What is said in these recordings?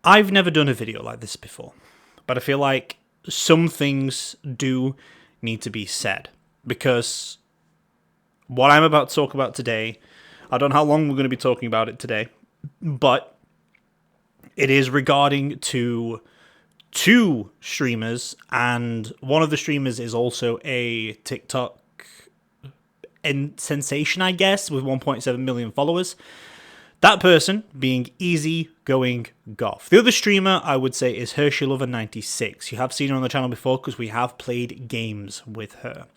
I've never done a video like this before, but I feel like some things do need to be said, because what I'm about to talk about today, I don't know how long we're going to be talking about it today, but it is regarding to two streamers, and one of the streamers is also a TikTok sensation, I guess, with 1.7 million followers. That person being Easygoinggoth. The other streamer, I would say, is Rixxalight. You have seen her on the channel before because we have played games with her.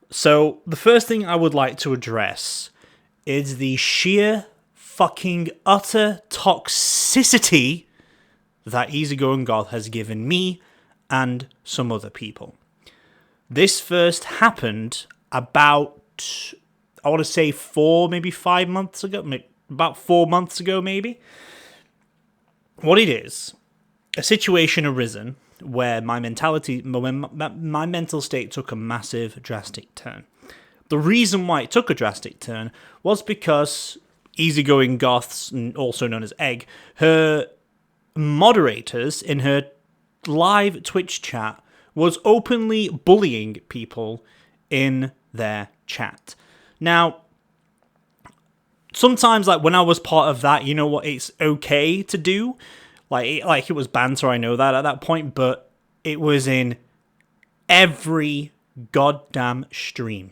So, the first thing I would like to address is the sheer fucking utter toxicity that Easygoinggoth has given me and some other people. This first happened about, I want to say 5 months ago, about 4 months ago maybe. What it is, a situation arisen where my mental state took a massive drastic turn. The reason why it took a drastic turn was because Easygoinggoths, also known as Egg, her moderators in her live Twitch chat was openly bullying people in their chat. Now, sometimes, like, when I was part of that, you know what, it's okay to do. Like it was banter, I know that at that point, but it was in every goddamn stream.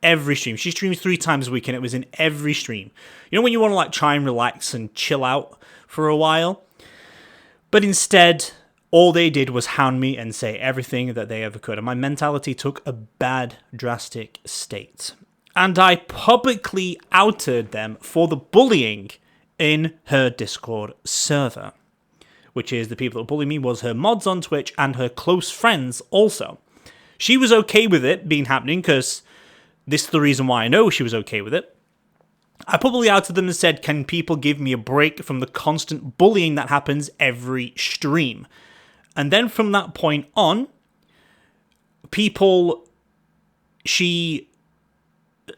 Every stream. She streams 3 times a week, and it was in every stream. You know when you want to, like, try and relax and chill out for a while? But instead, all they did was hound me and say everything that they ever could. And my mentality took a bad, drastic state. And I publicly outed them for the bullying in her Discord server. Which is, the people that bully me was her mods on Twitch and her close friends also. She was okay with it being happening, because this is the reason why I know she was okay with it. I publicly outed them and said, can people give me a break from the constant bullying that happens every stream? And then from that point on, people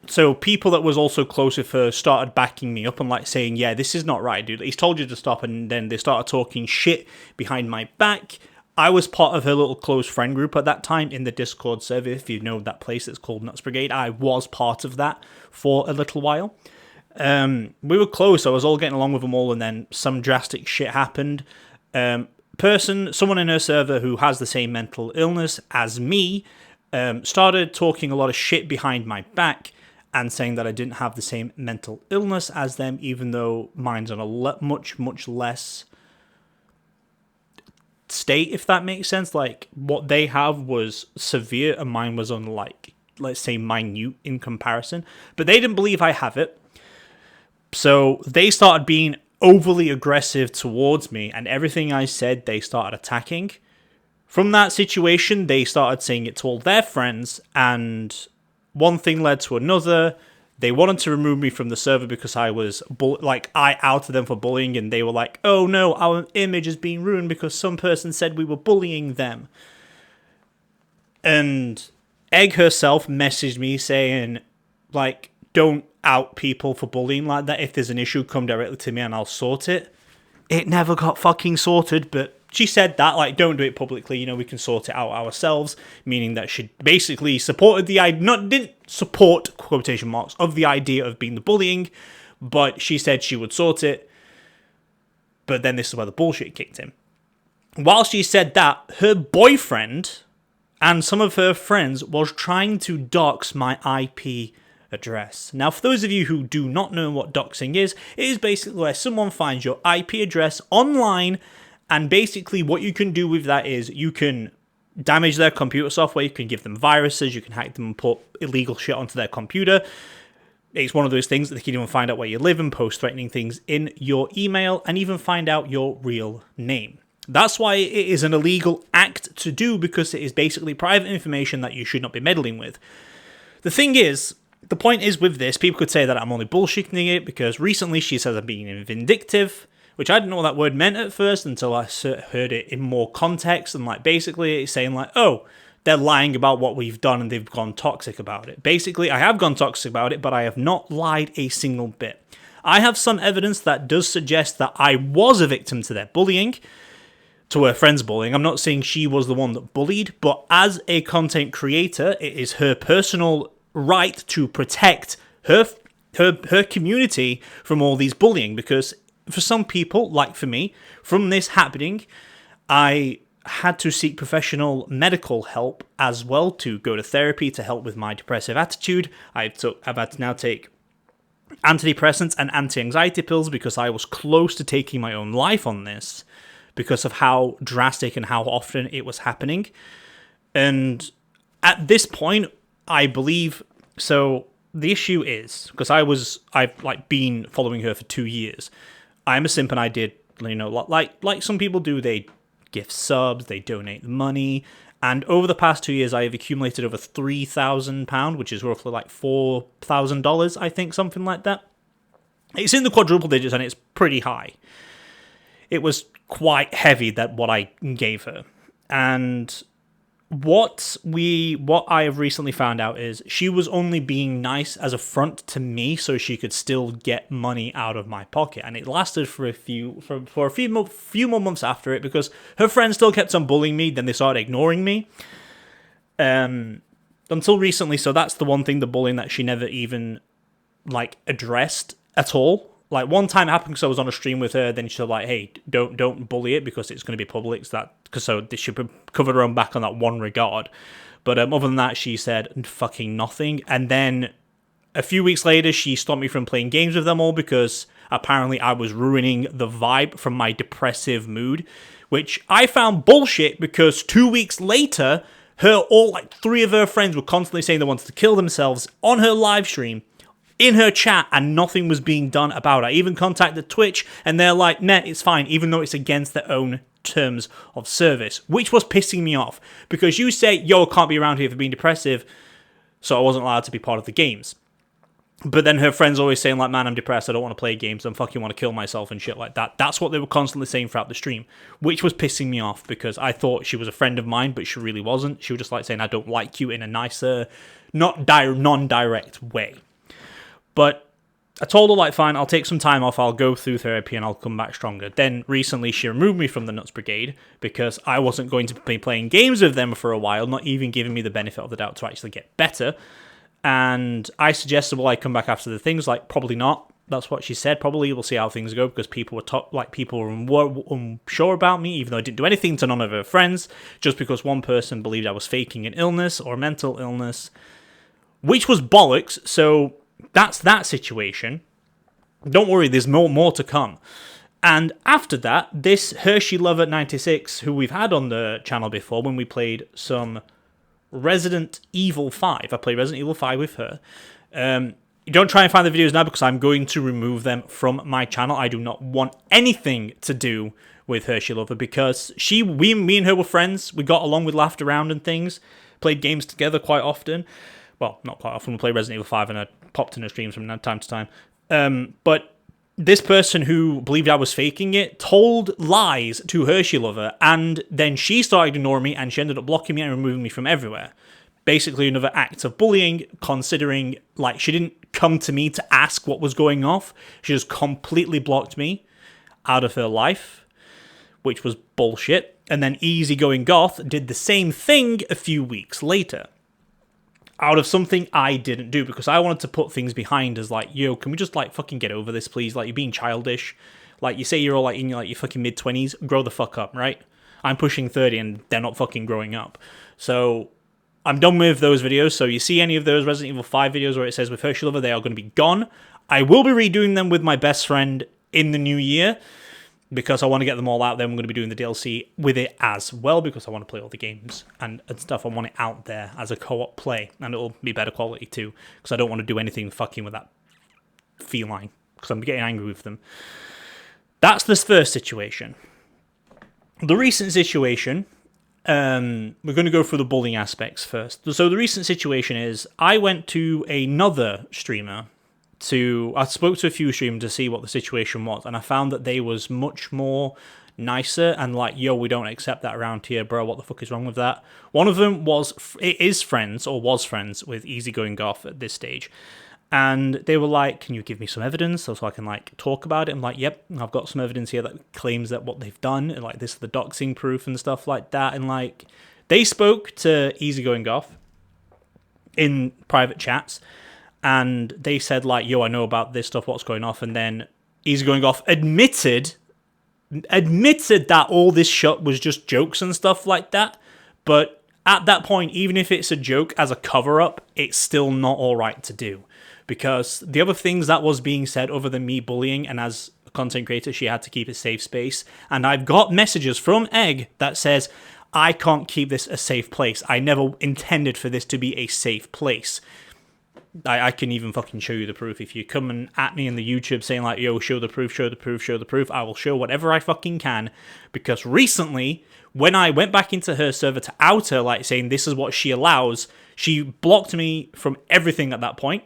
that was also close with her started backing me up and, like, saying, yeah, this is not right, dude. He's told you to stop, and then they started talking shit behind my back. I was part of her little close friend group at that time in the Discord server. If you know that place, it's called Nuts Brigade. I was part of that for a little while. We were close. I was all getting along with them all, and then some drastic shit happened. Someone in her server who has the same mental illness as me started talking a lot of shit behind my back and saying that I didn't have the same mental illness as them, even though mine's on a much, much less state, if that makes sense. Like, what they have was severe and mine was on, like, let's say minute in comparison. But they didn't believe I have it. So they started being overly aggressive towards me, and everything I said, they started attacking. From that situation, they started saying it to all their friends, and one thing led to another. They wanted to remove me from the server because I was, I outed them for bullying, and they were like, oh no, our image is being ruined because some person said we were bullying them. And Egg herself messaged me saying, like, don't out people for bullying like that. If there's an issue, come directly to me and I'll sort it. It never got fucking sorted, but she said that, like, don't do it publicly, you know, we can sort it out ourselves, meaning that she basically supported the idea, didn't support, quotation marks, of the idea of being the bullying, but she said she would sort it. But then this is where the bullshit kicked in. While she said that, her boyfriend and some of her friends was trying to dox my IP address. Now, for those of you who do not know what doxing is, it is basically where someone finds your IP address online, and basically what you can do with that is you can damage their computer software, you can give them viruses, you can hack them and put illegal shit onto their computer. It's one of those things that they can even find out where you live and post threatening things in your email, and even find out your real name. That's why it is an illegal act to do, because it is basically private information that you should not be meddling with. The thing is, the point is with this, people could say that I'm only bullshitting it because recently she says I'm being vindictive, which I didn't know what that word meant at first until I heard it in more context, and, like, basically it's saying, like, oh, they're lying about what we've done and they've gone toxic about it. Basically, I have gone toxic about it, but I have not lied a single bit. I have some evidence that does suggest that I was a victim to their bullying, to her friend's bullying. I'm not saying she was the one that bullied, but as a content creator, it is her personal right to protect her community from all these bullying, because for some people, like for me, from this happening, I had to seek professional medical help as well, to go to therapy to help with my depressive attitude. I've had to now take antidepressants and anti-anxiety pills because I was close to taking my own life on this, because of how drastic and how often it was happening. And at this point, I believe, so the issue is, because I've like been following her for 2 years. I'm a simp, and I did, like some people do, they gift subs, they donate the money, and over the past 2 years I have accumulated over £3,000, which is roughly like $4,000, I think, something like that. It's in the quadruple digits and it's pretty high. It was quite heavy, that what I gave her. And what I have recently found out is she was only being nice as a front to me so she could still get money out of my pocket. And it lasted for a few more months after it, because her friends still kept on bullying me, then they started ignoring me. Until recently, so that's the one thing, the bullying, that she never even addressed at all. Like, one time it happened because I was on a stream with her, then she was like, hey, don't bully it because it's going to be public, so she covered her own back on that one regard. But other than that, she said fucking nothing. And then a few weeks later, she stopped me from playing games with them all because apparently I was ruining the vibe from my depressive mood, which I found bullshit, because 2 weeks later, three of her friends were constantly saying they wanted to kill themselves on her live stream, in her chat, and nothing was being done about it. I even contacted Twitch, and they're like, nah, it's fine, even though it's against their own terms of service, which was pissing me off, because you say, yo, I can't be around here for being depressive, so I wasn't allowed to be part of the games. But then her friends always saying, like, man, I'm depressed, I don't want to play games, I fucking want to kill myself and shit like that. That's what they were constantly saying throughout the stream, which was pissing me off, because I thought she was a friend of mine, but she really wasn't. She was just saying, I don't like you, in a nicer, non-direct way. But I told her, fine, I'll take some time off, I'll go through therapy, and I'll come back stronger. Then recently she removed me from the Nuts Brigade because I wasn't going to be playing games with them for a while, not even giving me the benefit of the doubt to actually get better. And I suggested, well, I come back after the things, probably not. That's what she said. Probably we'll see how things go, because people were unsure about me, even though I didn't do anything to none of her friends, just because one person believed I was faking an illness or mental illness, which was bollocks. So that's that situation. Don't worry, there's more to come. And after that, this Hershey Lover 96, who we've had on the channel before when we played some Resident Evil 5. I played Resident Evil 5 with her. Don't try and find the videos now, because I'm going to remove them from my channel. I do not want anything to do with Hershey Lover, because me and her were friends. We got along, we laughed around and things, played games together quite often. Well, not quite often. We played Resident Evil 5, and I popped in her streams from time to time. But this person who believed I was faking it told lies to Hershey Lover, and then she started ignoring me, and she ended up blocking me and removing me from everywhere. Basically another act of bullying, considering, she didn't come to me to ask what was going off. She just completely blocked me out of her life, which was bullshit. And then Easygoinggoth did the same thing a few weeks later, out of something I didn't do, because I wanted to put things behind as yo, can we just fucking get over this, please? You're being childish. You say you're all in your fucking mid-20s, grow the fuck up, right? I'm pushing 30 and they're not fucking growing up. So I'm done with those videos. So you see any of those Resident Evil 5 videos where it says with Hershey Lover, they are going to be gone. I will be redoing them with my best friend in the new year, because I want to get them all out there. I'm going to be doing the DLC with it as well, because I want to play all the games and stuff. I want it out there as a co-op play, and it'll be better quality too, because I don't want to do anything fucking with that feline, because I'm getting angry with them. That's this first situation. The recent situation, we're going to go through the bullying aspects first. So the recent situation is, I went to another streamer, I spoke to a few streamers to see what the situation was, and I found that they was much more nicer and yo, we don't accept that around here, bro, what the fuck is wrong with that? One of them was friends with Easygoinggoth at this stage, And they were like, can you give me some evidence so I can, like, talk about it? I'm like, yep, I've got some evidence here that claims that what they've done, and, like, this is the doxing proof and stuff like that. And, like, they spoke to Easygoinggoth in private chats, and they said, like, yo, I know about this stuff, what's going off. And then Easygoinggoth admitted that all this shit was just jokes and stuff like that. But at that point, even if it's a joke as a cover-up, it's still not all right to do. Because the other things that was being said other than me bullying, and as a content creator, she had to keep a safe space. And I've got messages from Egg that says, I can't keep this a safe place. I never intended for this to be a safe place. I can even fucking show you the proof. If you come and at me in the YouTube saying like, yo, show the proof, show the proof, show the proof, I will show whatever I fucking can. Because recently, when I went back into her server to out her, like saying this is what she allows, she blocked me from everything at that point.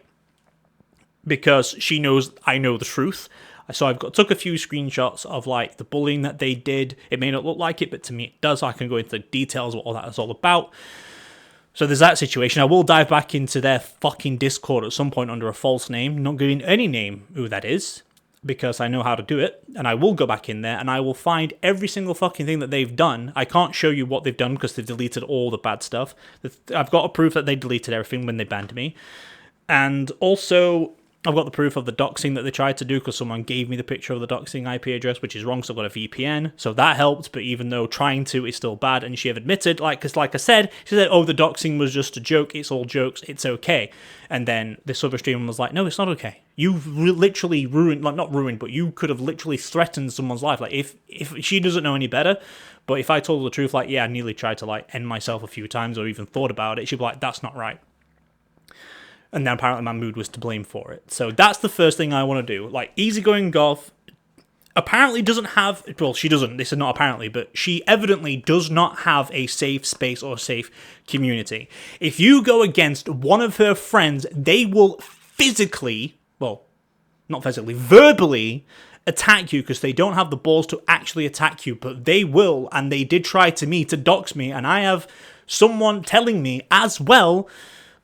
Because she knows I know the truth. So took a few screenshots of like the bullying that they did. It may not look like it, but to me it does. I can go into the details of what all that is all about. So there's that situation. I will dive back into their fucking Discord at some point under a false name, not giving any name who that is, because I know how to do it. And I will go back in there and I will find every single fucking thing that they've done. I can't show you what they've done because they've deleted all the bad stuff. I've got a proof that they deleted everything when they banned me. And also, I've got the proof of the doxing that they tried to do because someone gave me the picture of the doxing IP address, which is wrong, so I've got a VPN. So that helped, but even though trying to is still bad, and she have admitted, because like I said, she said, oh, the doxing was just a joke, it's all jokes, it's okay. And then this other streamer was like, no, it's not okay. You literally ruined, like not ruined, but you could have literally threatened someone's life. Like if she doesn't know any better, but if I told her the truth, like, yeah, I nearly tried to like end myself a few times or even thought about it, she'd be like, that's not right. And then apparently my mood was to blame for it. So that's the first thing I want to do. Like, Easygoinggoth apparently doesn't have... Well, she doesn't. This is not apparently, but she evidently does not have a safe space or safe community. If you go against one of her friends, they will physically... Well, not physically, verbally attack you because they don't have the balls to actually attack you. But they will, and they did try to dox me. And I have someone telling me as well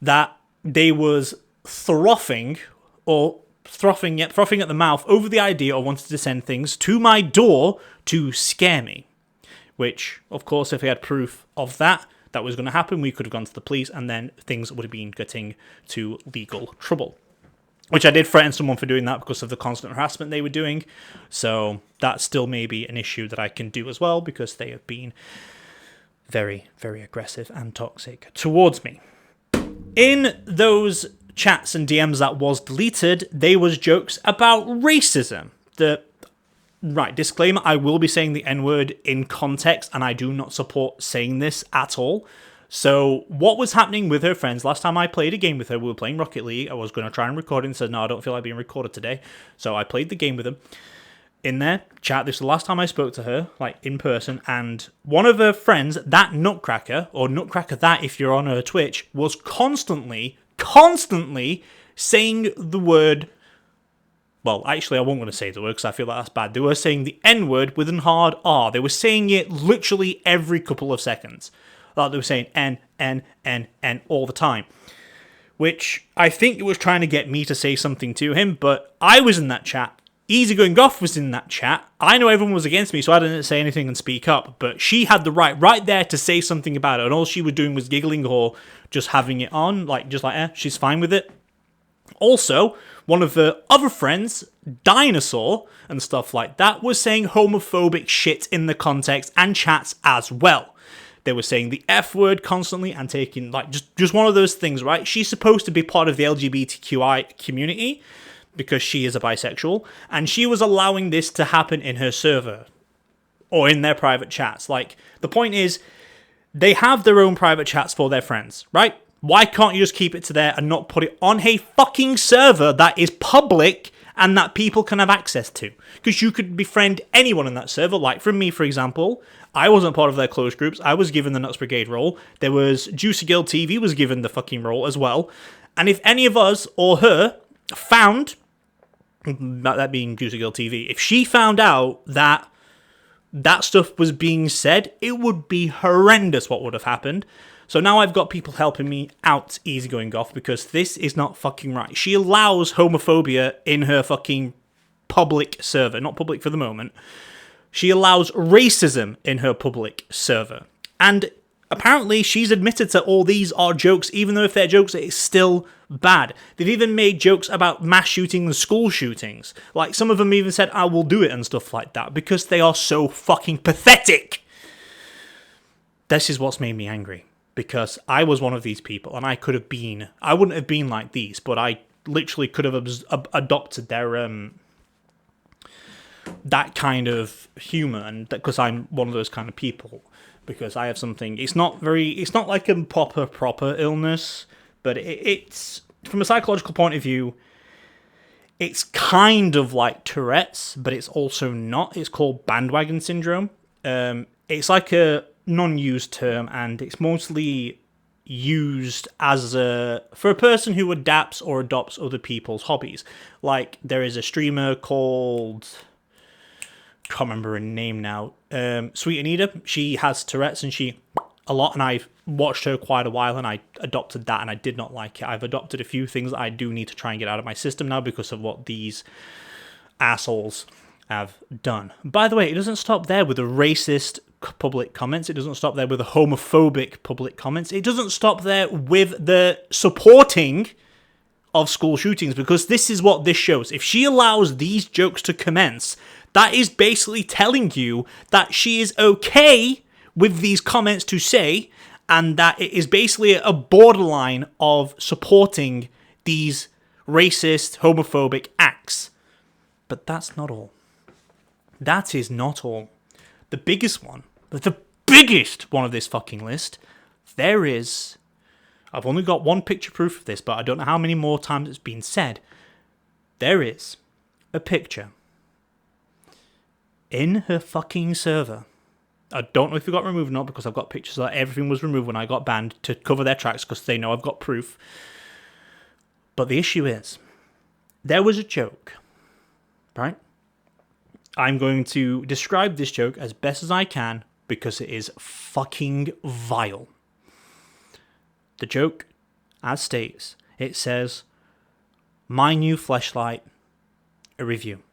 that they was frothing at the mouth over the idea of wanting to send things to my door to scare me. Which, of course, if we had proof of that was going to happen, we could have gone to the police and then things would have been getting to legal trouble. Which I did threaten someone for doing that because of the constant harassment they were doing. So that still may be an issue that I can do as well because they have been very, very aggressive and toxic towards me. In those chats and DMs that was deleted, there was jokes about racism. Right, disclaimer, I will be saying the N-word in context, and I do not support saying this at all. So, what was happening with her friends? Last time I played a game with her, we were playing Rocket League. I was going to try and record it and said, no, I don't feel like being recorded today. So, I played the game with them. In their chat, this was the last time I spoke to her, like in person, and one of her friends, that Nutcracker, or Nutcracker that if you're on her Twitch, was constantly saying the word, well, actually I won't want to say the word because I feel like that's bad. They were saying the N-word with a hard R. They were saying it literally every couple of seconds. Like they were saying N all the time. Which I think it was trying to get me to say something to him, but I was in that chat. Easygoinggoth was in that chat. I know everyone was against me, so I didn't say anything and speak up, but she had the right there to say something about it, and all she was doing was giggling or just having it on, she's fine with it. Also, one of her other friends, Dinosaur, and stuff like that, was saying homophobic shit in the context and chats as well. They were saying the F word constantly and taking, just one of those things, right? She's supposed to be part of the LGBTQI community, because she is a bisexual, and she was allowing this to happen in her server, or in their private chats. Like, the point is, they have their own private chats for their friends, right? Why can't you just keep it to there and not put it on a fucking server that is public and that people can have access to? Because you could befriend anyone in that server, like from me, for example. I wasn't part of their closed groups. I was given the Nuts Brigade role. There was Juicy Girl TV was given the fucking role as well. And if any of us or her found, that being Juicy Girl TV, if she found out that that stuff was being said, it would be horrendous what would have happened. So now I've got people helping me out, Easygoinggoth, because this is not fucking right. She allows homophobia in her fucking public server. Not public for the moment. She allows racism in her public server. And apparently she's admitted that all these are jokes, even though if they're jokes, it's still bad. They've even made jokes about mass shootings and school shootings. Like, some of them even said, I will do it and stuff like that, because they are so fucking pathetic. This is what's made me angry. Because I was one of these people, and I wouldn't have been like these, but I literally could have adopted their, that kind of humor, and because I'm one of those kind of people, because I have something, it's not like a proper illness, but it's, from a psychological point of view, it's kind of like Tourette's, but it's also not. It's called bandwagon syndrome. It's like a non-used term, and it's mostly used as for a person who adapts or adopts other people's hobbies. Like, there is a streamer called, can't remember her name now, Sweet Anita. She has Tourette's, and and I've watched her quite a while, and I adopted that, and I did not like it. I've adopted a few things that I do need to try and get out of my system now because of what these assholes have done. By the way, it doesn't stop there with the racist public comments. It doesn't stop there with the homophobic public comments. It doesn't stop there with the supporting of school shootings, because this is what this shows. If she allows these jokes to commence, that is basically telling you that she is okay with these comments to say, and that it is basically a borderline of supporting these racist, homophobic acts. But that's not all. That is not all. The biggest one of this fucking list, I've only got one picture proof of this, but I don't know how many more times it's been said. There is a picture in her fucking server. I don't know if it got removed or not, because I've got pictures that everything was removed when I got banned to cover their tracks, because they know I've got proof. But the issue is, there was a joke, right? I'm going to describe this joke as best as I can, because it is fucking vile. The joke, as states, it says, "My new fleshlight, a review."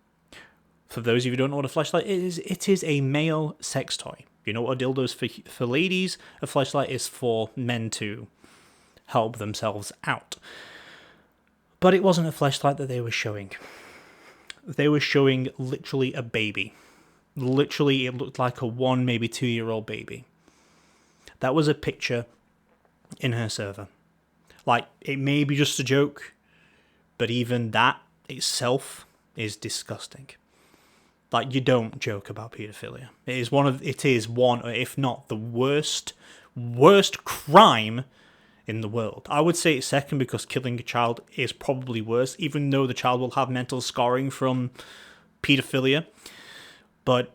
For those of you who don't know what a fleshlight is, it is a male sex toy. You know what a dildo is for ladies? A fleshlight is for men to help themselves out. But it wasn't a fleshlight that they were showing. They were showing literally a baby. Literally, it looked like a 1, maybe 2-year-old baby. That was a picture in her server. Like, it may be just a joke, but even that itself is disgusting. Like, you don't joke about paedophilia. It is one, if not the worst crime in the world. I would say it's second, because killing a child is probably worse, even though the child will have mental scarring from paedophilia. But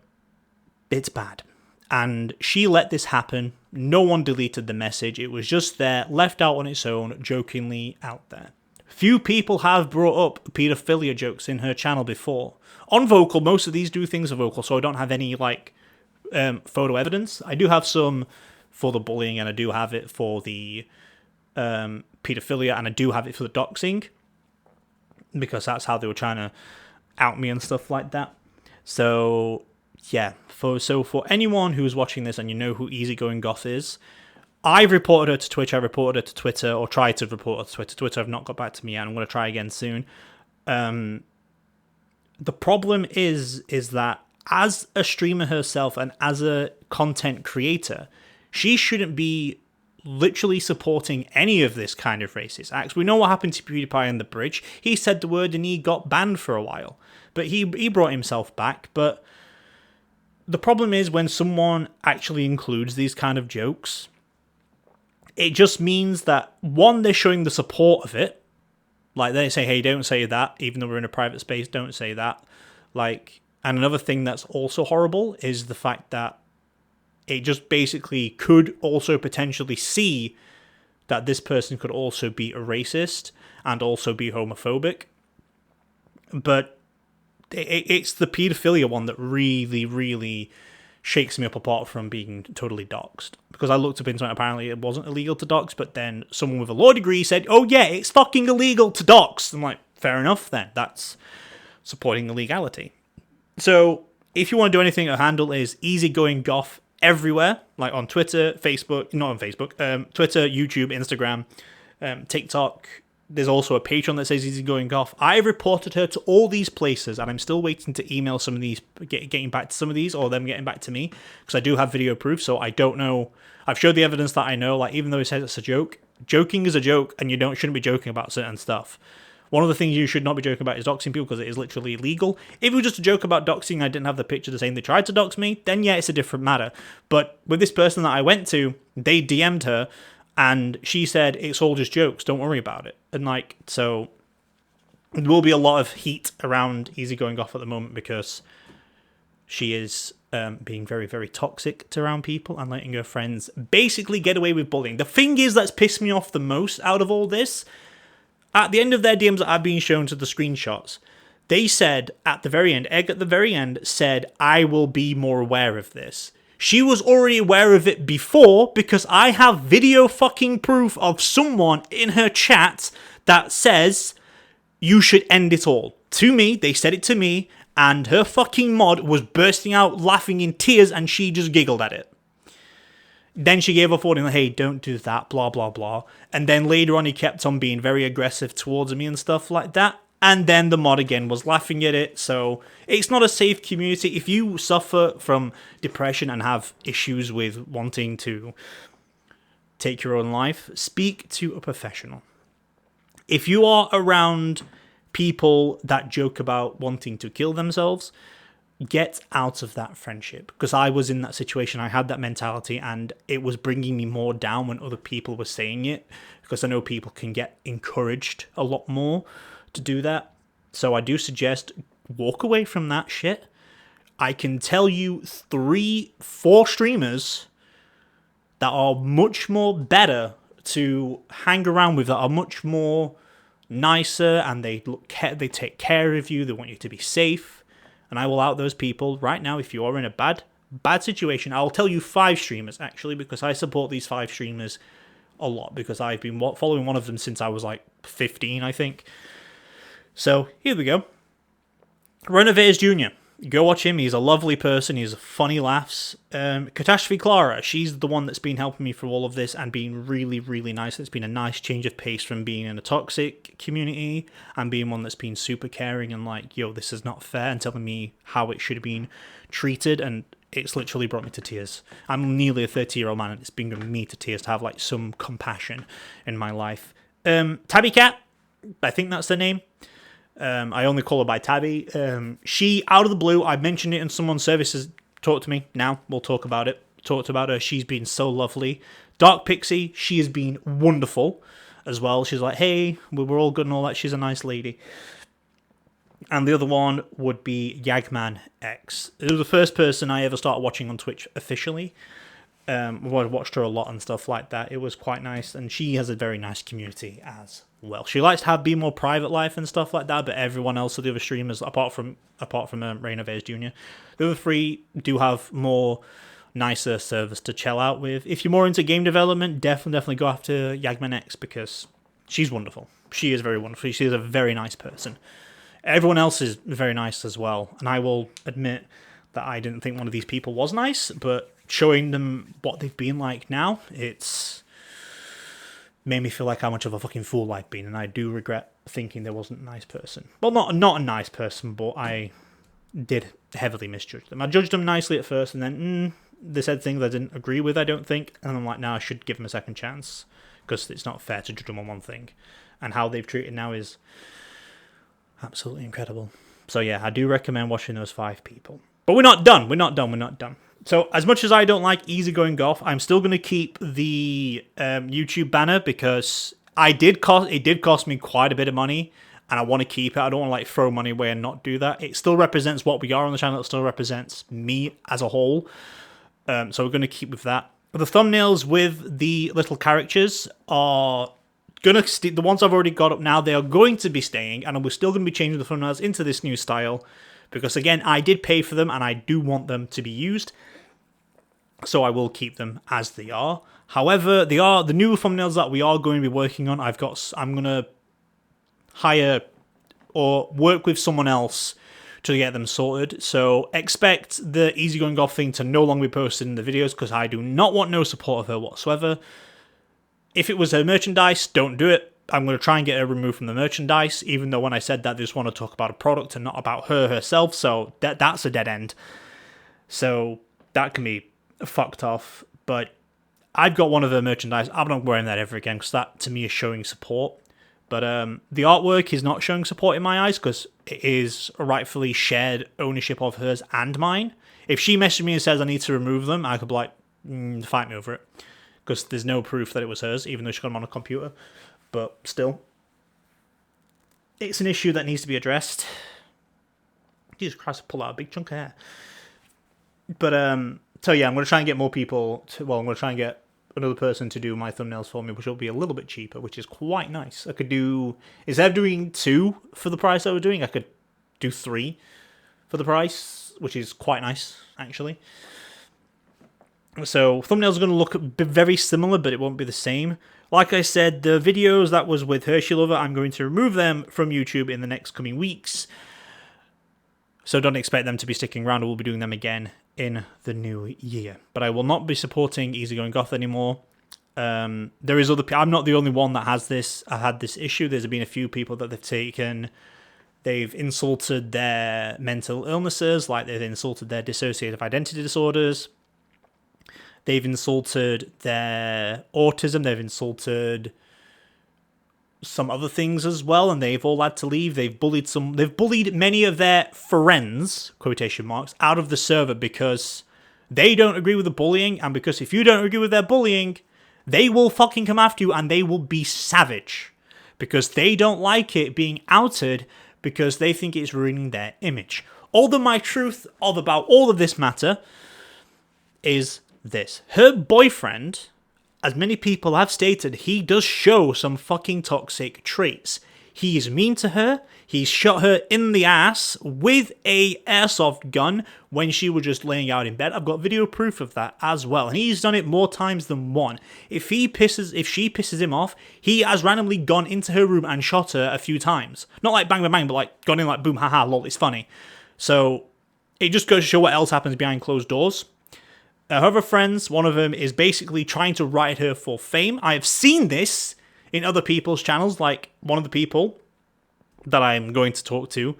it's bad. And she let this happen. No one deleted the message. It was just there, left out on its own, jokingly out there. Few people have brought up paedophilia jokes in her channel before. On Vocal, most of these do things on Vocal, so I don't have any, photo evidence. I do have some for the bullying, and I do have it for the paedophilia, and I do have it for the doxing, because that's how they were trying to out me and stuff like that. So, yeah. For anyone who's watching this and you know who Easygoinggoth is, I've reported her to Twitch, I reported her to Twitter, or tried to report her to Twitter. Twitter have not got back to me yet, and I'm going to try again soon. The problem is that as a streamer herself and as a content creator, she shouldn't be literally supporting any of this kind of racist acts. We know what happened to PewDiePie on the bridge. He said the word and he got banned for a while. But he brought himself back. But the problem is, when someone actually includes these kind of jokes, it just means that, one, they're showing the support of it. Like, they say, hey, don't say that, even though we're in a private space, don't say that. Like, and another thing that's also horrible is the fact that it just basically could also potentially see that this person could also be a racist and also be homophobic. But it's the paedophilia one that really, really shakes me up apart from being totally doxxed. Because I looked up into it, apparently it wasn't illegal to dox, but then someone with a law degree said, oh yeah, it's fucking illegal to dox. I'm like, fair enough then. That's supporting illegality. So if you want to do anything, our handle is Easygoinggoth everywhere, like on Twitter, Facebook, not on Facebook, Twitter, YouTube, Instagram, TikTok. There's also a Patreon that says Easygoinggoth. I reported her to all these places, and I'm still waiting to email some of these, getting back to some of these, or them getting back to me, because I do have video proof, so I don't know. I've showed the evidence that I know, like, even though it says it's a joke, joking is a joke, and you shouldn't be joking about certain stuff. One of the things you should not be joking about is doxing people, because it is literally illegal. If it was just a joke about doxing, I didn't have the picture to saying they tried to dox me, then yeah, it's a different matter. But with this person that I went to, they DM'd her, and she said, it's all just jokes, don't worry about it. And like, so there will be a lot of heat around Easygoinggoth at the moment, because she is being very, very toxic to around people and letting her friends basically get away with bullying. The thing is that's pissed me off the most out of all this, at the end of their DMs that I've been shown to the screenshots, they said at the very end, Egg at the very end said, I will be more aware of this. She was already aware of it before, because I have video fucking proof of someone in her chat that says you should end it all. To me, they said it to me, and her fucking mod was bursting out laughing in tears, and she just giggled at it. Then she gave up warning, like, hey, don't do that, blah, blah, blah. And then later on, he kept on being very aggressive towards me and stuff like that. And then the mod again was laughing at it. So it's not a safe community. If you suffer from depression and have issues with wanting to take your own life, speak to a professional. If you are around people that joke about wanting to kill themselves, get out of that friendship, because I was in that situation. I had that mentality, and it was bringing me more down when other people were saying it, because I know people can get encouraged a lot more to do that. So I do suggest walk away from that shit. I can tell you 3-4 streamers that are much more better to hang around with, that are much more nicer, and they take care of you, they want you to be safe. And I will out those people right now. If you are in a bad situation, I'll tell you 5 streamers, actually, because I support these 5 streamers a lot, because I've been following one of them since I was like 15, I think. So here we go. Renovators Jr. Go watch him. He's a lovely person. He's funny laughs. Catastrophe Clara. She's the one that's been helping me through all of this and being really, really nice. It's been a nice change of pace from being in a toxic community and being one that's been super caring and like, yo, this is not fair, and telling me how it should have been treated. And it's literally brought me to tears. I'm nearly a 30-year-old man, and it's bringing me to tears to have like some compassion in my life. Tabby Cat. I think that's the name. I only call her by Tabby. She, out of the blue, I mentioned it in someone's services. Talk to me now. We'll talk about it. Talked about her. She's been so lovely. Dark Pixie, she has been wonderful as well. She's like, hey, we're all good and all that. She's a nice lady. And the other one would be Yagman X. It was the first person I ever started watching on Twitch officially. I watched her a lot and stuff like that. It was quite nice, and she has a very nice community as well. She likes to be more private life and stuff like that, but everyone else of the other streamers, apart from Renovators Jr., the other 3 do have more nicer servers to chill out with. If you're more into game development, definitely go after Yagman X, because she's wonderful. She is very wonderful. She is a very nice person. Everyone else is very nice as well, and I will admit that I didn't think one of these people was nice, but showing them what they've been like now, it's made me feel like how much of a fucking fool I've been, and I do regret thinking there wasn't a nice person. Well, not a nice person, but I did heavily misjudge them. I judged them nicely at first, and then they said things I didn't agree with, I don't think, and I'm like, nah, I should give them a second chance, because it's not fair to judge them on one thing. And how they've treated now is absolutely incredible. So yeah, I do recommend watching those 5 people. But we're not done. So as much as I don't like Easygoinggoth, I'm still going to keep the YouTube banner, because it did cost me quite a bit of money, and I want to keep it. I don't want to like throw money away and not do that. It still represents what we are on the channel. It still represents me as a whole. So we're going to keep with that. The thumbnails with the little characters are going to the ones I've already got up now. They are going to be staying, and we're still going to be changing the thumbnails into this new style, because again, I did pay for them and I do want them to be used. So I will keep them as they are. However, the new thumbnails that we are going to be working on. I'm going to hire or work with someone else to get them sorted. So expect the Easygoinggoth thing to no longer be posted in the videos because I do not want no support of her whatsoever. If it was her merchandise, don't do it. I'm going to try and get her removed from the merchandise, even though when I said that, they just want to talk about a product and not about her herself. So that's a dead end. So that can be fucked off. But I've got one of her merchandise. I'm not wearing that ever again because that to me is showing support. But the artwork is not showing support in my eyes because it is rightfully shared ownership of hers and mine. If she messaged me and says I need to remove them, I could be like, fight me over it. Because there's no proof that it was hers, even though she got them on a computer. But still, it's an issue that needs to be addressed. Jesus Christ, I pulled out a big chunk of hair. But, so yeah, I'm going to try and get more people I'm going to try and get another person to do my thumbnails for me, which will be a little bit cheaper, which is quite nice. I could do, instead of doing 2 for the price I was doing, I could do 3 for the price, which is quite nice, actually. So thumbnails are going to look very similar, but it won't be the same. Like I said, the videos that was with Hershey Lover, I'm going to remove them from YouTube in the next coming weeks. So don't expect them to be sticking around. We'll be doing them again in the new year. But I will not be supporting Easygoinggoth anymore. There is other. I'm not the only one that has this. I had this issue. There's been a few people that they've taken. They've insulted their mental illnesses, like they've insulted their dissociative identity disorders. They've insulted their autism. They've insulted some other things as well, and they've all had to leave. They've bullied many of their friends, quotation marks, out of the server because they don't agree with the bullying, and because if you don't agree with their bullying, they will fucking come after you and they will be savage because they don't like it being outed because they think it's ruining their image. All the my truth of about all of this matter is this. Her boyfriend, as many people have stated, he does show some fucking toxic traits. He is mean to her. He's shot her in the ass with a airsoft gun when she was just laying out in bed. I've got video proof of that as well. And he's done it more times than one. If she pisses him off, he has randomly gone into her room and shot her a few times. Not like bang, bang, bang, but like gone in like boom, haha, lol, it's funny. So it just goes to show what else happens behind closed doors. Her other friends, one of them is basically trying to ride her for fame. I have seen this in other people's channels, like one of the people that I'm going to talk to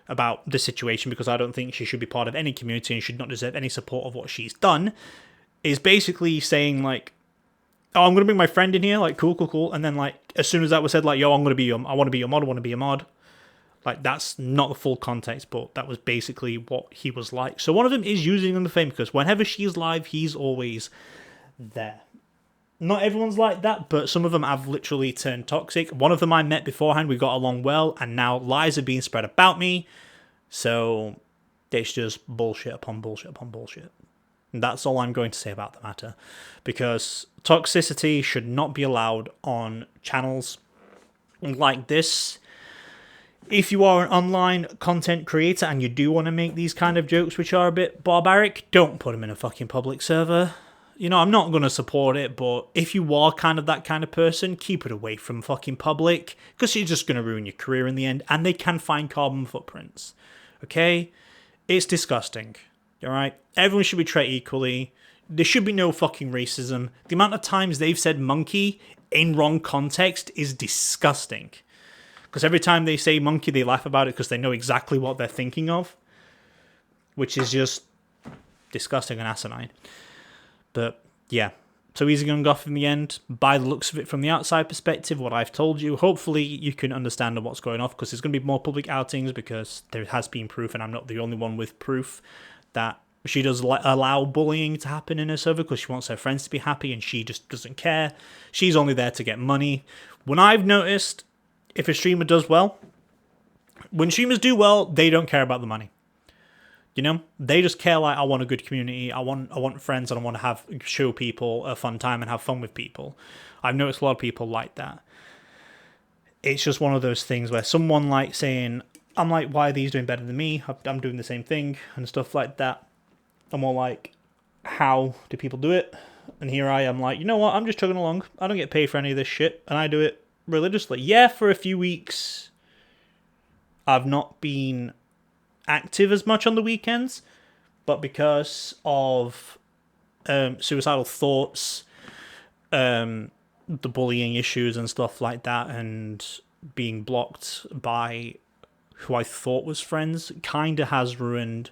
about the situation because I don't think she should be part of any community and should not deserve any support of what she's done, is basically saying like, oh, I'm going to bring my friend in here, like cool. And then like, as soon as that was said, like, yo, I want to be your mod. Like, that's not the full context, but that was basically what he was like. So one of them is using him the fame because whenever she's live, he's always there. Not everyone's like that, but some of them have literally turned toxic. One of them I met beforehand, we got along well, and now lies are being spread about me. So it's just bullshit upon bullshit upon bullshit. And that's all I'm going to say about the matter. Because toxicity should not be allowed on channels like this. If you are an online content creator and you do want to make these kind of jokes which are a bit barbaric, don't put them in a fucking public server. You know, I'm not going to support it, but if you are kind of that kind of person, keep it away from fucking public, because you're just going to ruin your career in the end, and they can find carbon footprints. Okay? It's disgusting. Alright? Everyone should be treated equally. There should be no fucking racism. The amount of times they've said monkey in wrong context is disgusting. Because every time they say monkey, they laugh about it because they know exactly what they're thinking of. Which is just disgusting and asinine. But, yeah. So Easygoinggoth in the end, by the looks of it from the outside perspective, what I've told you, hopefully you can understand what's going on, because there's going to be more public outings, because there has been proof, and I'm not the only one with proof, that she does allow bullying to happen in her server, because she wants her friends to be happy, and she just doesn't care. She's only there to get money. When I've noticed, if a streamer does well, when streamers do well, they don't care about the money. You know, they just care like, I want a good community, I want friends, and I want to show people a fun time and have fun with people. I've noticed a lot of people like that. It's just one of those things where someone like saying, I'm like, why are these doing better than me? I'm doing the same thing and stuff like that. I'm all like, how do people do it? And here I am like, you know what, I'm just chugging along. I don't get paid for any of this shit, and I do it religiously. Yeah, for a few weeks, I've not been active as much on the weekends, but because of suicidal thoughts, the bullying issues and stuff like that, and being blocked by who I thought was friends, kind of has ruined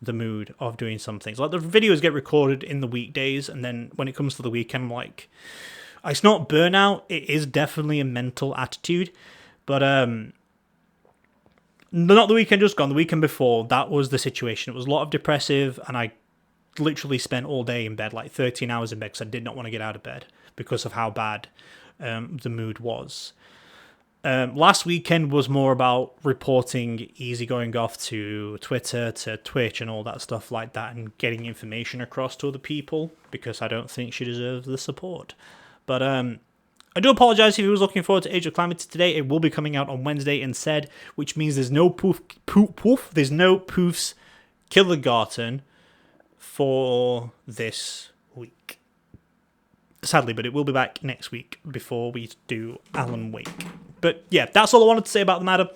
the mood of doing some things. Like, the videos get recorded in the weekdays, and then when it comes to the weekend, I'm like, it's not burnout, it is definitely a mental attitude, but not the weekend just gone, the weekend before, that was the situation. It was a lot of depressive, and I literally spent all day in bed, like 13 hours in bed, because I did not want to get out of bed because of how bad the mood was. Last weekend was more about reporting Easygoinggoth to Twitter, to Twitch, and all that stuff like that, and getting information across to other people, because I don't think she deserves the support. But I do apologise if you was looking forward to Age of Calamity today. It will be coming out on Wednesday instead, which means there's no there's no Poofs Kindergarten for this week. Sadly, but it will be back next week before we do Alan Wake. But yeah, that's all I wanted to say about the matter.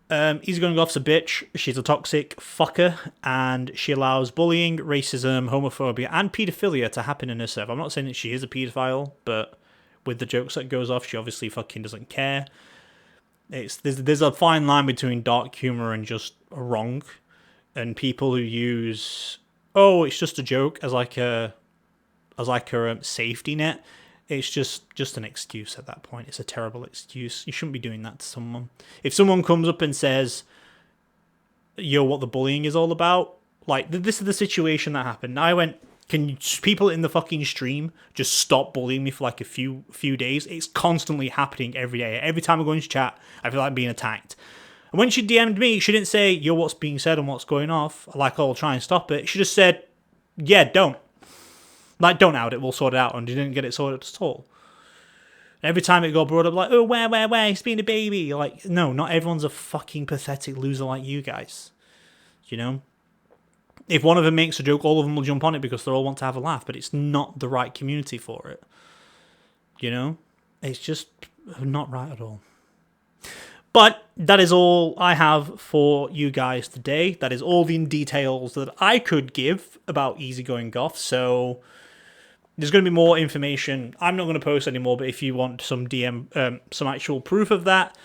Easygoinggoth's a bitch. She's a toxic fucker, and she allows bullying, racism, homophobia, and paedophilia to happen in her server. I'm not saying that she is a paedophile, but with the jokes that goes off, she obviously fucking doesn't care. There's a fine line between dark humor and just wrong, and people who use it's just a joke as like a safety net. It's just an excuse at that point. It's a terrible excuse. You shouldn't be doing that to someone. If someone comes up and says, yo, what the bullying is all about, like, this is the situation that happened. I went, can people in the fucking stream just stop bullying me for like a few days? It's constantly happening every day. Every time I go into chat, I feel like being attacked. And when she DM'd me, she didn't say, yo, what's being said and what's going off. Like, I'll try and stop it. She just said, yeah, don't. Like, don't out it, we'll sort it out. And you didn't get it sorted at all. Every time it got brought up, like, oh, where, he's being a baby. Like, no, not everyone's a fucking pathetic loser like you guys. You know? If one of them makes a joke, all of them will jump on it because they all want to have a laugh, but it's not the right community for it. You know? It's just not right at all. But that is all I have for you guys today. That is all the details that I could give about Easygoinggoth. So there's going to be more information. I'm not going to post anymore, but if you want some some actual proof of that,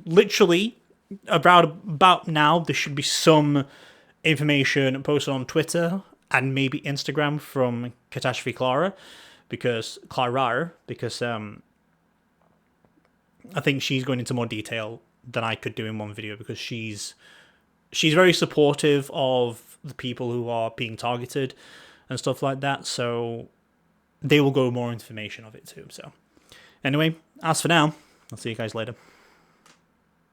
literally about now, there should be some information posted on Twitter and maybe Instagram from Catastrophe Clara, because I think she's going into more detail than I could do in one video, because she's very supportive of the people who are being targeted and stuff like that. So they will go more information of it too. So anyway, as for now, I'll see you guys later.